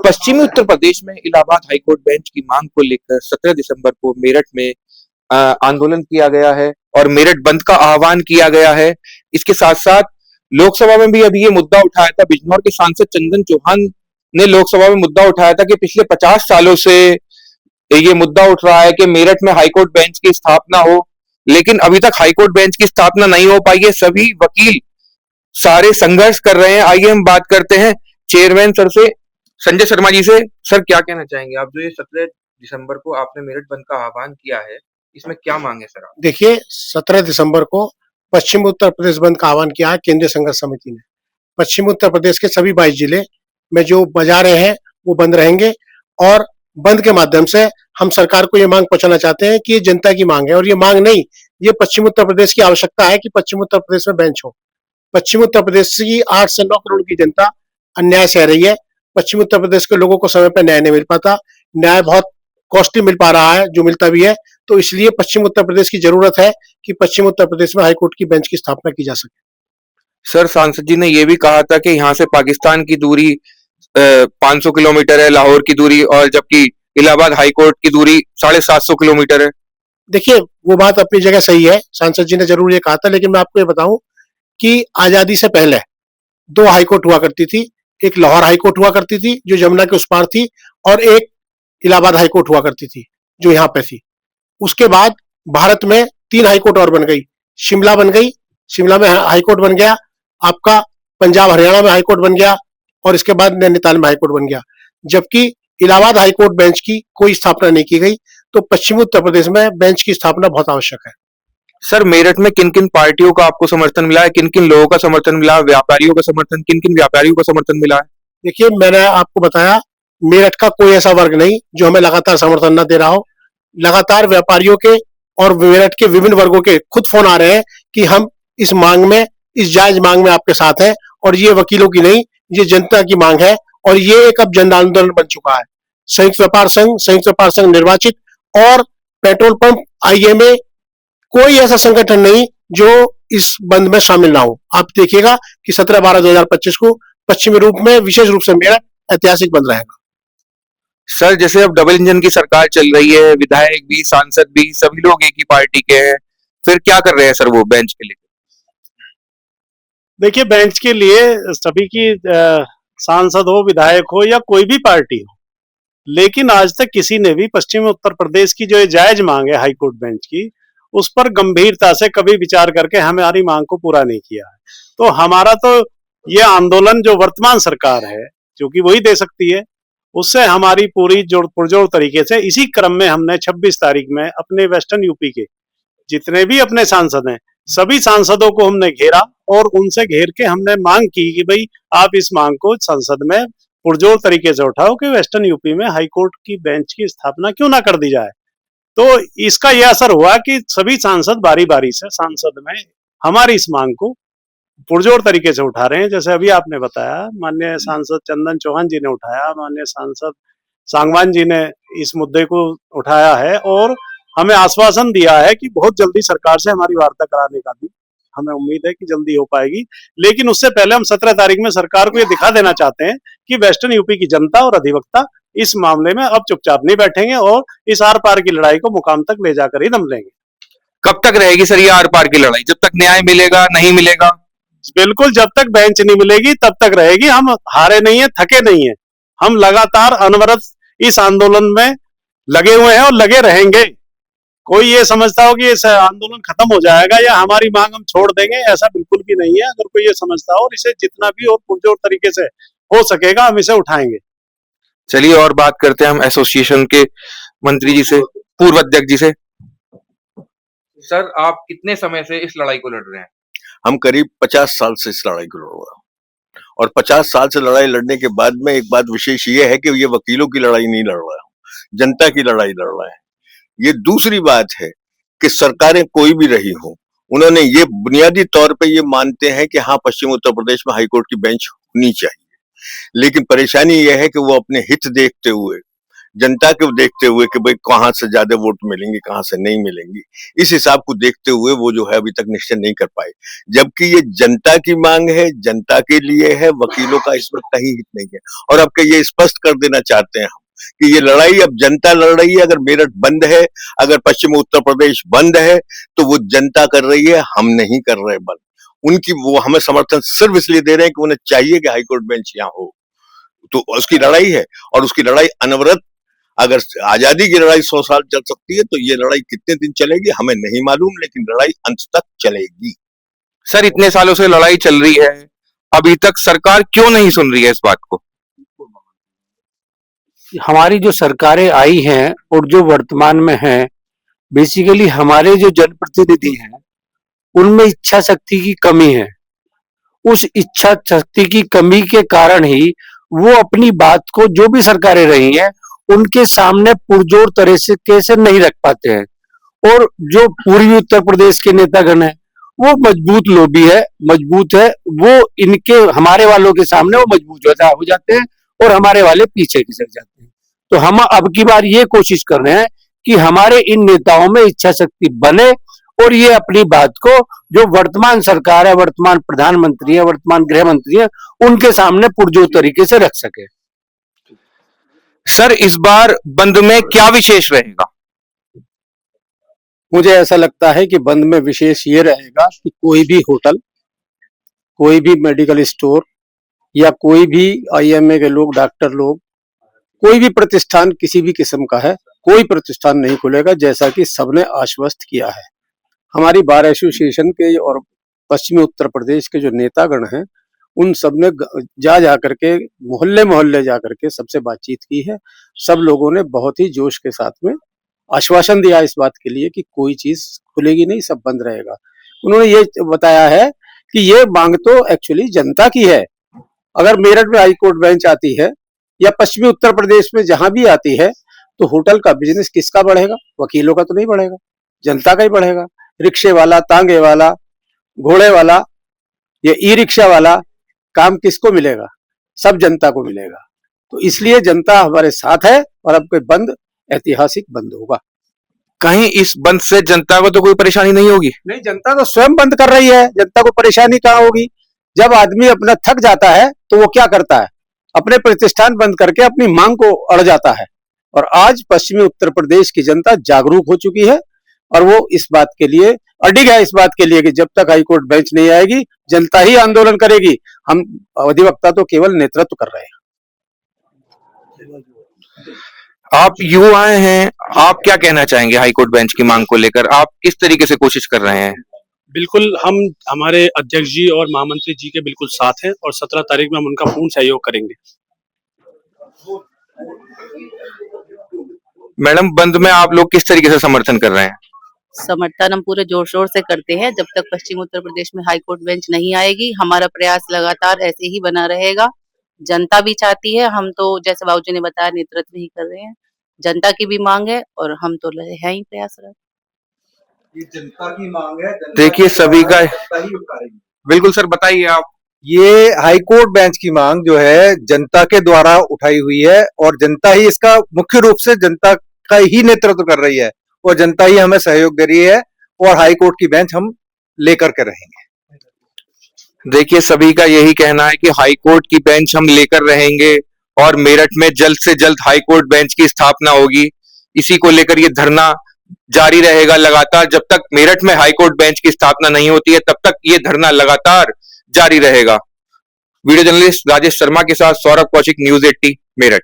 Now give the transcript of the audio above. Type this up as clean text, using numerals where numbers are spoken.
पश्चिमी उत्तर प्रदेश में Allahabad high court bench की मांग को लेकर 17 दिसंबर को मेरठ में आंदोलन किया गया है और मेरठ बंद का आह्वान किया गया है। इसके साथ साथ लोकसभा में भी अभी ये मुद्दा उठाया था। बिजनौर के सांसद चंदन चौहान ने लोकसभा में मुद्दा उठाया था कि पिछले 50 सालों से ये मुद्दा उठ रहा है कि मेरठ में हाईकोर्ट बेंच की स्थापना हो, लेकिन अभी तक हाईकोर्ट बेंच की स्थापना नहीं हो पाई है। सभी वकील सारे संघर्ष कर रहे हैं। आइए हम बात करते हैं चेयरमैन सर से, संजय शर्मा जी से। सर, क्या कहना चाहेंगे आप, जो ये 17 दिसंबर को आपने मेरठ बंद का आह्वान किया है, इसमें क्या मांग है सर आप? देखिए, 17 दिसंबर को पश्चिम उत्तर प्रदेश बंद का आह्वान किया है केंद्रीय संघर्ष समिति ने। पश्चिम उत्तर प्रदेश के सभी 22 जिले में जो बाजारें हैं वो बंद रहेंगे और बंद के माध्यम से हम सरकार को ये मांग पहुंचाना चाहते हैं कि ये जनता की मांग है और ये मांग नहीं, ये पश्चिम उत्तर प्रदेश की आवश्यकता है कि पश्चिम उत्तर प्रदेश में बेंच हो। पश्चिम उत्तर प्रदेश की 8 से 9 करोड़ की जनता अन्याय सह रही है। पश्चिम उत्तर प्रदेश के लोगों को समय पर न्याय नहीं मिल पाता, न्याय बहुत कॉस्टली मिल पा रहा है, जो मिलता भी है। तो इसलिए पश्चिम उत्तर प्रदेश की जरूरत है कि पश्चिम उत्तर प्रदेश में हाईकोर्ट की बेंच की स्थापना की जा सके। सर, सांसद जी ने यह भी कहा था कि यहाँ से पाकिस्तान की दूरी 500 किलोमीटर है, लाहौर की दूरी, और जबकि इलाहाबाद हाईकोर्ट की दूरी 750 किलोमीटर है। देखिए, वो बात अपनी जगह सही है, सांसद जी ने जरूर ये कहा था, लेकिन मैं आपको ये बताऊं कि आजादी से पहले 2 हाईकोर्ट हुआ करती थी। एक लाहौर हाईकोर्ट हुआ करती थी जो जमुना के उस पार थी, और एक इलाहाबाद हाईकोर्ट हुआ करती थी जो यहाँ पे थी। उसके बाद भारत में 3 हाईकोर्ट और बन गई। शिमला बन गई, शिमला में हाईकोर्ट बन गया, आपका पंजाब हरियाणा में हाईकोर्ट बन गया, और इसके बाद नैनीताल में हाईकोर्ट बन गया। जबकि इलाहाबाद हाईकोर्ट बेंच की कोई स्थापना नहीं की गई। तो पश्चिमी उत्तर प्रदेश में बेंच की स्थापना बहुत आवश्यक है। सर, मेरठ में किन किन पार्टियों का आपको समर्थन मिला है, किन किन लोगों का समर्थन मिला, व्यापारियों का समर्थन, किन किन व्यापारियों का समर्थन मिला है? देखिए, मैंने आपको बताया, मेरठ का कोई ऐसा वर्ग नहीं जो हमें लगातार समर्थन न दे रहा हो। लगातार व्यापारियों के और मेरठ के विभिन्न वर्गों के खुद फोन आ रहे हैं कि हम इस मांग में, इस जायज मांग में आपके साथ हैं, और ये वकीलों की नहीं, ये जनता की मांग है, और ये एक अब जन आंदोलन बन चुका है। संयुक्त व्यापार संघ निर्वाचित और पेट्रोल पंप, आईएमए, कोई ऐसा संगठन नहीं जो इस बंद में शामिल ना हो। आप देखिएगा कि 17/12/2025 को पश्चिमी रूप में, विशेष रूप से मेरठ ऐतिहासिक बंद रहेगा। सर, जैसे अब डबल इंजन की सरकार चल रही है, विधायक भी, सांसद भी, सभी लोग एक ही पार्टी के हैं, फिर क्या कर रहे हैं सर वो बेंच के लिए? देखिए, बेंच के लिए सभी की सांसद हो, विधायक हो या कोई भी पार्टी हो, लेकिन आज तक किसी ने भी पश्चिम उत्तर प्रदेश की जो जायज मांग है हाईकोर्ट बेंच की, उस पर गंभीरता से कभी विचार करके हमारी मांग को पूरा नहीं किया है। तो हमारा तो ये आंदोलन जो वर्तमान सरकार है, जो कि वही दे सकती है, उससे हमारी पूरी पुरजोर तरीके से, इसी क्रम में हमने 26 तारीख में अपने वेस्टर्न यूपी के जितने भी अपने सांसद हैं, सभी सांसदों को हमने घेरा और उनसे घेर के हमने मांग की कि भाई आप इस मांग को संसद में पुरजोर तरीके से उठाओ कि वेस्टर्न यूपी में हाईकोर्ट की बेंच की स्थापना क्यों ना कर दी जाए। तो इसका यह असर हुआ कि सभी सांसद बारी बारी से संसद में हमारी इस मांग को पुरजोर तरीके से उठा रहे हैं। जैसे अभी आपने बताया, माननीय सांसद चंदन चौहान जी ने उठाया, माननीय सांसद सांगवान जी ने इस मुद्दे को उठाया है और हमें आश्वासन दिया है कि बहुत जल्दी सरकार से हमारी वार्ता कराने का भी हमें उम्मीद है कि जल्दी हो पाएगी। लेकिन उससे पहले हम 17 तारीख में सरकार को ये दिखा देना चाहते हैं कि वेस्टर्न यूपी की जनता और अधिवक्ता इस मामले में अब चुपचाप नहीं बैठेंगे और इस आर पार की लड़ाई को मुकाम तक ले जाकर ही दम लेंगे। कब तक रहेगी सर ये आर पार की लड़ाई? जब तक न्याय मिलेगा, नहीं मिलेगा? बिल्कुल, जब तक बेंच नहीं मिलेगी तब तक रहेगी। हम हारे नहीं है, थके नहीं है, हम लगातार अनवरत इस आंदोलन में लगे हुए हैं और लगे रहेंगे। कोई ये समझता हो कि इस आंदोलन खत्म हो जाएगा या हमारी मांग हम छोड़ देंगे, ऐसा बिल्कुल भी नहीं है। अगर कोई ये समझता हो, और इसे जितना भी और पुरजोर तरीके से हो सकेगा हम इसे उठाएंगे। चलिए और बात करते हैं हम एसोसिएशन के मंत्री जी से, पूर्व अध्यक्ष जी से। सर, आप कितने समय से इस लड़ाई को लड़ रहे हैं? हम करीब 50 साल से इस लड़ाई को लड़ रहे हैं, और 50 साल से लड़ाई लड़ने के बाद में एक बात विशेष ये है कि ये वकीलों की लड़ाई नहीं लड़ रहा है, जनता की लड़ाई लड़ रहा है। ये दूसरी बात है कि सरकारें कोई भी रही हो, उन्होंने ये बुनियादी तौर पे ये मानते हैं कि हाँ, पश्चिम उत्तर प्रदेश में हाईकोर्ट की बेंच होनी चाहिए, लेकिन परेशानी यह है कि वो अपने हित देखते हुए जनता को देखते हुए कि भाई कहाँ से ज्यादा वोट मिलेंगे, कहाँ से नहीं मिलेंगी, इस हिसाब को देखते हुए वो जो है अभी तक निश्चय नहीं कर पाए। जबकि ये जनता की मांग है, जनता के लिए है, वकीलों का इसमें कहीं हित नहीं है। और अब ये स्पष्ट कर देना चाहते हैं हम कि ये लड़ाई अब जनता लड़ रही है। अगर मेरठ बंद है, अगर पश्चिम उत्तर प्रदेश बंद है, तो वो जनता कर रही है, हम नहीं कर रहे बंद। उनकी वो हमें समर्थन सिर्फ इसलिए दे रहे हैं कि उन्हें चाहिए कि हाईकोर्ट बेंच यहाँ हो। तो उसकी लड़ाई है, और उसकी लड़ाई अनवरत, अगर आजादी की लड़ाई 100 साल चल सकती है, तो ये लड़ाई कितने दिन चलेगी हमें नहीं मालूम, लेकिन लड़ाई अंत तक चलेगी। सर, इतने सालों से लड़ाई चल रही है, अभी तक सरकार क्यों नहीं सुन रही है इस बात को? हमारी जो सरकारें आई हैं और जो वर्तमान में हैं, बेसिकली हमारे जो जनप्रतिनिधि हैं उनमें इच्छा शक्ति की कमी है। उस इच्छा शक्ति की कमी के कारण ही वो अपनी बात को, जो भी सरकारें रही हैं, उनके सामने पुरजोर तरह से कैसे नहीं रख पाते हैं। और जो पूर्वी उत्तर प्रदेश के नेतागण हैं वो मजबूत लोबी है, मजबूत है, वो इनके हमारे वालों के सामने वो मजबूत हो जाते हैं और हमारे वाले पीछे खिसक जाते हैं। तो हम अब की बार ये कोशिश कर रहे हैं कि हमारे इन नेताओं में इच्छा शक्ति बने और ये अपनी बात को, जो वर्तमान सरकार है, वर्तमान प्रधानमंत्री है, वर्तमान गृह मंत्री है, उनके सामने पुरजोर तरीके से रख सके। सर, इस बार बंद में क्या विशेष रहेगा? मुझे ऐसा लगता है कि बंद में विशेष ये रहेगा कि कोई भी होटल, कोई भी मेडिकल स्टोर या कोई भी आईएमए के लोग, डॉक्टर लोग, कोई भी प्रतिष्ठान किसी भी किस्म का है, कोई प्रतिष्ठान नहीं खुलेगा, जैसा कि सबने आश्वस्त किया है। हमारी बार एसोसिएशन के और पश्चिमी उत्तर प्रदेश के जो नेतागण हैं, उन सब ने जा करके मोहल्ले मोहल्ले जा करके सबसे बातचीत की है। सब लोगों ने बहुत ही जोश के साथ में आश्वासन दिया इस बात के लिए कि कोई चीज खुलेगी नहीं, सब बंद रहेगा। उन्होंने ये बताया है कि ये मांग तो एक्चुअली जनता की है। अगर मेरठ में हाईकोर्ट बेंच आती है या पश्चिमी उत्तर प्रदेश में जहां भी आती है, तो होटल का बिजनेस किसका बढ़ेगा? वकीलों का तो नहीं बढ़ेगा, जनता का ही बढ़ेगा। रिक्शे वाला, तांगे वाला, घोड़े वाला या ई रिक्शा वाला, काम किसको मिलेगा? सब जनता को मिलेगा। तो इसलिए जनता हमारे साथ है और अब कोई बंद ऐतिहासिक बंद होगा। कहीं इस बंद से जनता को तो कोई परेशानी नहीं होगी? नहीं, जनता तो स्वयं बंद कर रही है, जनता को परेशानी कहाँ होगी? जब आदमी अपना थक जाता है तो वो क्या करता है? अपने प्रतिष्ठान बंद करके अपनी मांग को अड़ जाता है। और आज पश्चिमी उत्तर प्रदेश की जनता जागरूक हो चुकी है और वो इस बात के लिए अडिग है, इस बात के लिए कि जब तक हाईकोर्ट बेंच नहीं आएगी, जनता ही आंदोलन करेगी। हम अधिवक्ता तो केवल नेतृत्व कर रहे हैं। आप युवा हैं, आप क्या कहना चाहेंगे हाईकोर्ट बेंच की मांग को लेकर? आप किस तरीके से कोशिश कर रहे हैं? बिल्कुल, हम हमारे अध्यक्ष जी और महामंत्री जी के बिल्कुल साथ हैं और 17 तारीख में हम उनका पूर्ण सहयोग करेंगे। मैडम, बंद में आप लोग किस तरीके से समर्थन कर रहे हैं? समर्थन हम पूरे जोर शोर से करते हैं। जब तक पश्चिम उत्तर प्रदेश में हाईकोर्ट बेंच नहीं आएगी, हमारा प्रयास लगातार ऐसे ही बना रहेगा। जनता भी चाहती है, हम तो जैसे बाबूजी ने बताया नेतृत्व ही कर रहे हैं। जनता की भी मांग है और हम तो है ही प्रयासरत। ये जनता की मांग है। देखिए सभी का, बिल्कुल सर, बताइए आप। ये हाईकोर्ट बेंच की मांग जो है जनता के द्वारा उठाई हुई है और जनता ही इसका मुख्य रूप से जनता का ही नेतृत्व कर रही है और जनता ही हमें सहयोग दे रही है और हाईकोर्ट की बेंच हम लेकर के रहेंगे। देखिए सभी का यही कहना है कि हाईकोर्ट की बेंच हम लेकर रहेंगे और मेरठ में जल्द से जल्द हाईकोर्ट बेंच की स्थापना होगी। इसी को लेकर ये धरना जारी रहेगा लगातार। जब तक मेरठ में हाईकोर्ट बेंच की स्थापना नहीं होती है, तब तक ये धरना लगातार जारी रहेगा। वीडियो जर्नलिस्ट राजेश शर्मा के साथ सौरभ कौशिक, न्यूज़ 80 मेरठ।